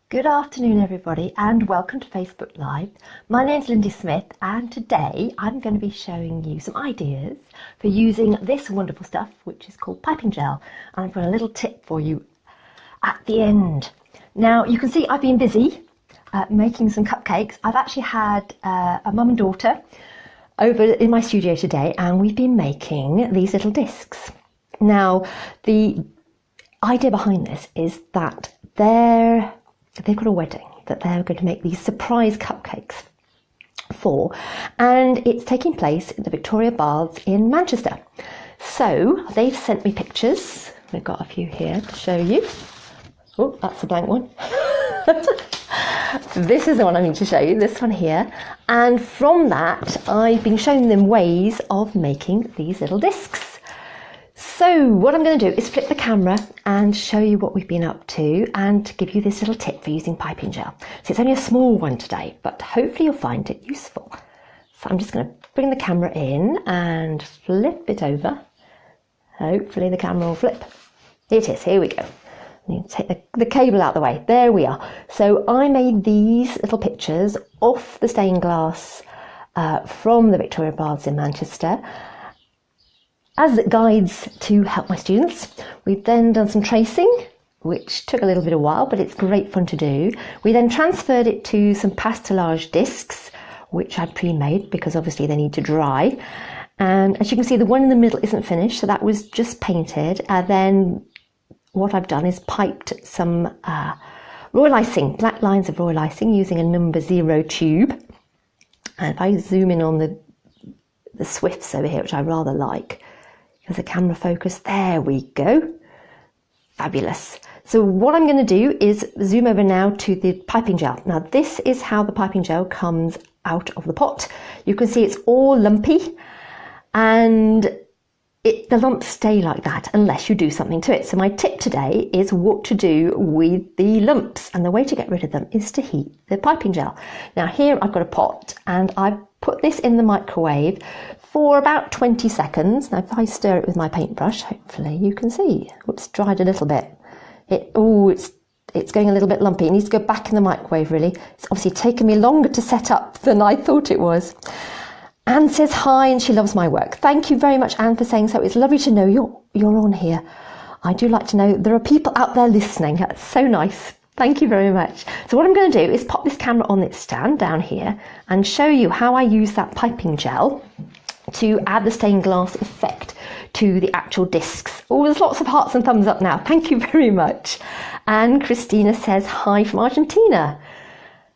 Good afternoon, everybody, and welcome to Facebook Live. My name's Lindy Smith, and today I'm going to be showing you some ideas for using this wonderful stuff, which is called piping gel. And I've got a little tip for you at the end. Now, you can see I've been busy making some cupcakes. I've actually had a mum and daughter over in my studio today, and we've been making these little discs. Now, the idea behind this is that they've got a wedding that they're going to make these surprise cupcakes for, and it's taking place in the Victoria Baths in Manchester. So they've sent me pictures. We've got a few here to show you. Oh, that's a blank one. This is the one I need to show you, this one here. And from that, I've been showing them ways of making these little discs. So what I'm going to do is flip the camera and show you what we've been up to and give you this little tip for using piping gel. So it's only a small one today, but hopefully you'll find it useful. So I'm just going to bring the camera in and flip it over. Hopefully the camera will flip. It is, here we go. I need to take the cable out of the way. There we are. So I made these little pictures off the stained glass from the Victoria Baths in Manchester, as guides to help my students. We've then done some tracing, which took a little bit of while, but it's great fun to do. We then transferred it to some pastelage discs, which I pre-made because obviously they need to dry. And as you can see, the one in the middle isn't finished, so that was just painted. And then what I've done is piped some royal icing, black lines of royal icing using a number 0 tube. And if I zoom in on the Swifts over here, which I rather like, as a camera focus, there we go. Fabulous. So what I'm going to do is zoom over now to the piping gel. Now this is how the piping gel comes out of the pot. You can see it's all lumpy, and the lumps stay like that unless you do something to it. So my tip today is what to do with the lumps, and the way to get rid of them is to heat the piping gel. Now here I've got a pot, and I've put this in the microwave for about 20 seconds. Now if I stir it with my paintbrush, hopefully you can see. Whoops, dried a little bit. It's going a little bit lumpy. It needs to go back in the microwave really. It's obviously taken me longer to set up than I thought it was. Anne says hi and she loves my work. Thank you very much, Anne, for saying so. It's lovely to know you're on here. I do like to know there are people out there listening. That's so nice. Thank you very much. So what I'm going to do is pop this camera on its stand down here and show you how I use that piping gel to add the stained glass effect to the actual discs. Oh, there's lots of hearts and thumbs up now. Thank you very much. And Christina says hi from Argentina.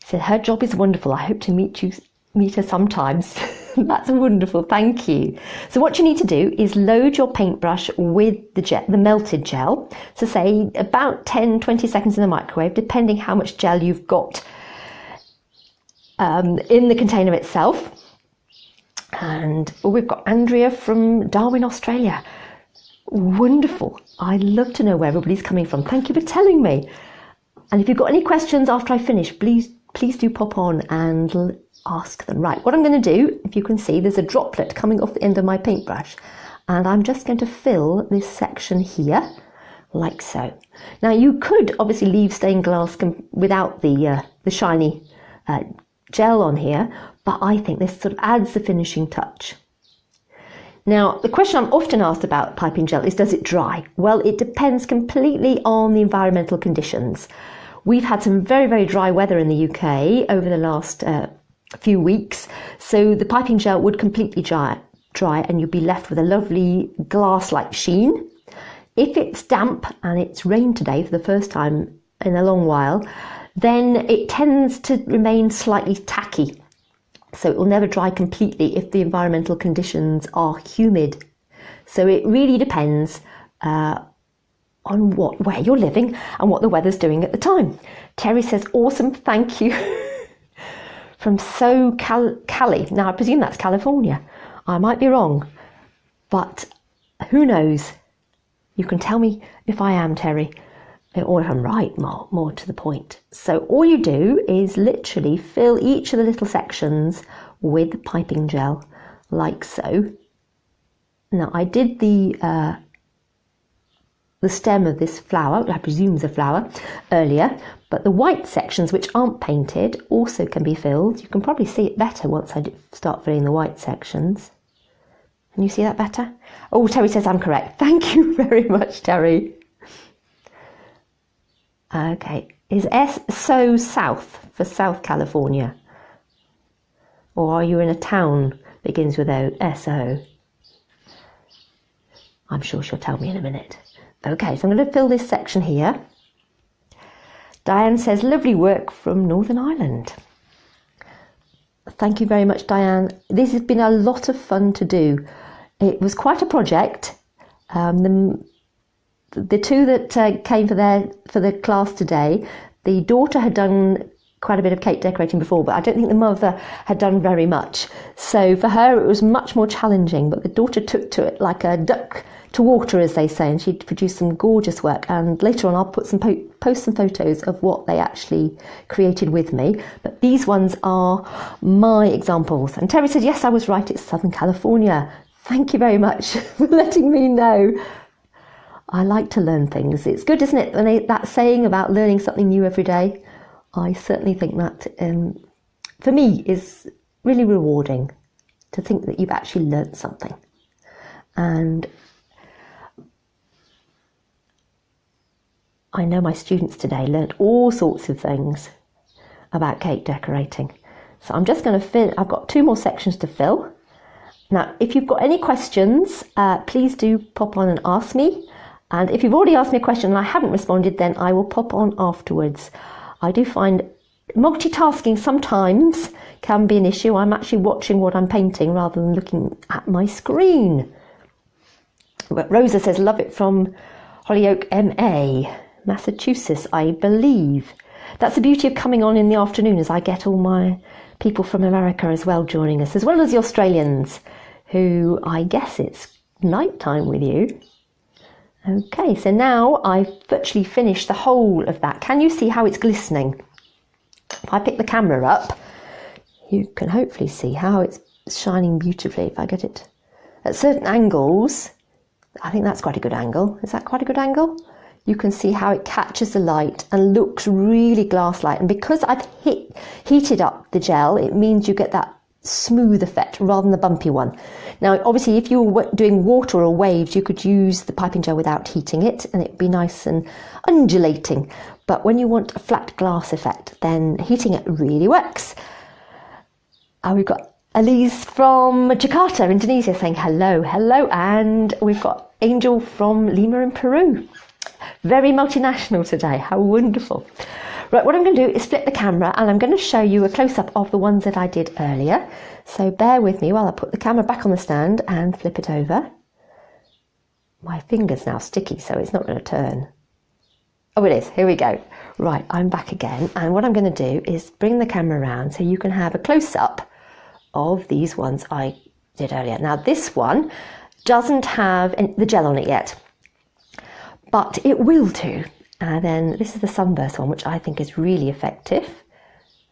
Said her job is wonderful. I hope to meet her sometimes. That's wonderful, thank you. So what you need to do is load your paintbrush with the melted gel. So say about 10-20 seconds in the microwave, depending how much gel you've got in the container itself. And we've got Andrea from Darwin, Australia. Wonderful. I'd love to know where everybody's coming from. Thank you for telling me. And if you've got any questions after I finish, please do pop on and ask them. Right, what I'm going to do, if you can see, there's a droplet coming off the end of my paintbrush, and I'm just going to fill this section here, like so. Now you could obviously leave stained glass without the shiny gel on here, but I think this sort of adds the finishing touch. Now, the question I'm often asked about piping gel is, does it dry? Well, it depends completely on the environmental conditions. We've had some very, very dry weather in the UK over the last few weeks, so the piping gel would completely dry and you'd be left with a lovely glass-like sheen. If it's damp and it's rained today for the first time in a long while, then it tends to remain slightly tacky, so it will never dry completely if the environmental conditions are humid. So it really depends on where you're living and what the weather's doing at the time. Terry says awesome, thank you. From Cali. Now I presume that's California. I might be wrong, but who knows? You can tell me if I am, Terry, or if I'm right, more to the point. So all you do is literally fill each of the little sections with piping gel, like so. Now I did the stem of this flower, I presume is a flower, earlier, But the white sections which aren't painted also can be filled. You can probably see it better once I start filling the white sections. Can you see that better? Oh, Terry says I'm correct. Thank you very much, Terry. Okay, is SO South for South California? Or are you in a town begins with SO? I'm sure she'll tell me in a minute. Okay, so I'm going to fill this section here. Diane says, lovely work from Northern Ireland. Thank you very much, Diane. This has been a lot of fun to do. It was quite a project. The two that came for the class today, the daughter had done quite a bit of cake decorating before, but I don't think the mother had done very much. So for her, it was much more challenging, but the daughter took to it like a duck to water, as they say, and she produced some gorgeous work. And later on, I'll put some post some photos of what they actually created with me. But these ones are my examples. And Terry said, yes, I was right, it's Southern California. Thank you very much for letting me know. I like to learn things. It's good, isn't it, that saying about learning something new every day? I certainly think that, for me, is really rewarding to think that you've actually learnt something. And I know my students today learnt all sorts of things about cake decorating. So I'm just going to fill, I've got 2 more sections to fill. Now, if you've got any questions, please do pop on and ask me. And if you've already asked me a question and I haven't responded, then I will pop on afterwards. I do find multitasking sometimes can be an issue. I'm actually watching what I'm painting rather than looking at my screen. But Rosa says, love it from Hollyoak, MA, Massachusetts, I believe. That's the beauty of coming on in the afternoon, as I get all my people from America as well joining us, as well as the Australians, who I guess it's night time with you. Okay, so now I've virtually finished the whole of that. Can you see how it's glistening? If I pick the camera up, you can hopefully see how it's shining beautifully. If I get it at certain angles, I think that's quite a good angle. Is that quite a good angle? You can see how it catches the light and looks really glass-like. And because I've heated up the gel, it means you get that smooth effect rather than the bumpy one. Now, obviously, if you were doing water or waves, you could use the piping gel without heating it and it'd be nice and undulating. But when you want a flat glass effect, then heating it really works. We've got Elise from Jakarta, Indonesia, saying hello, hello. And we've got Angel from Lima in Peru. Very multinational today. How wonderful. Right, what I'm going to do is flip the camera and I'm going to show you a close-up of the ones that I did earlier. So bear with me while I put the camera back on the stand and flip it over. My finger's now sticky, so it's not going to turn. Oh, it is. Here we go. Right, I'm back again. And what I'm going to do is bring the camera around so you can have a close-up of these ones I did earlier. Now, this one doesn't have the gel on it yet, but it will do. And then this is the sunburst one, which I think is really effective.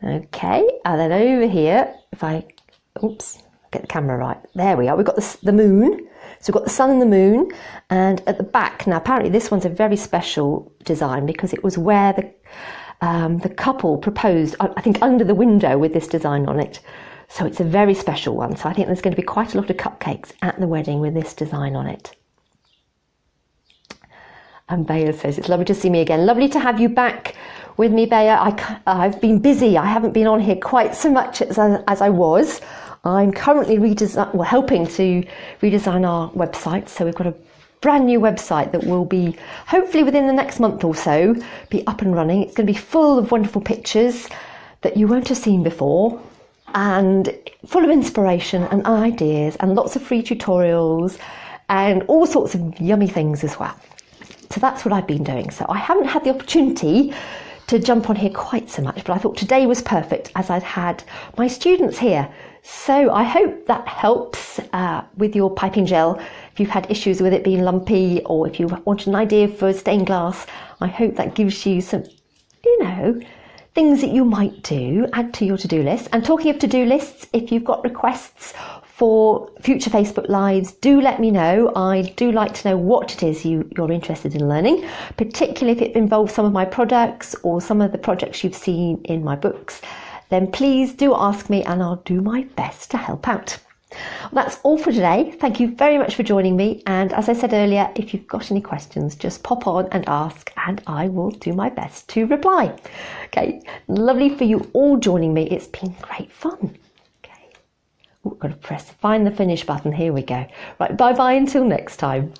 Okay, and then over here, if I, oops, get the camera right. There we are. We've got the moon. So we've got the sun and the moon. And at the back, now apparently this one's a very special design because it was where the couple proposed, I think, under the window with this design on it. So it's a very special one. So I think there's going to be quite a lot of cupcakes at the wedding with this design on it. And Bea says, it's lovely to see me again. Lovely to have you back with me, Bea. I've been busy. I haven't been on here quite so much as I was. I'm currently helping to redesign our website. So we've got a brand new website that will be, hopefully within the next month or so, be up and running. It's going to be full of wonderful pictures that you won't have seen before, and full of inspiration and ideas and lots of free tutorials and all sorts of yummy things as well. So that's what I've been doing. So I haven't had the opportunity to jump on here quite so much, but I thought today was perfect as I'd had my students here. So I hope that helps with your piping gel. If you've had issues with it being lumpy, or if you want an idea for stained glass, I hope that gives you some, things that you might do, add to your to-do list. And talking of to-do lists, if you've got requests for future Facebook Lives, do let me know. I do like to know what it is you're interested in learning, particularly if it involves some of my products or some of the projects you've seen in my books. Then please do ask me and I'll do my best to help out. Well, that's all for today. Thank you very much for joining me. And as I said earlier, if you've got any questions, just pop on and ask and I will do my best to reply. Okay, lovely for you all joining me. It's been great fun. Okay, we've got to find the finish button. Here we go. Right, bye-bye until next time.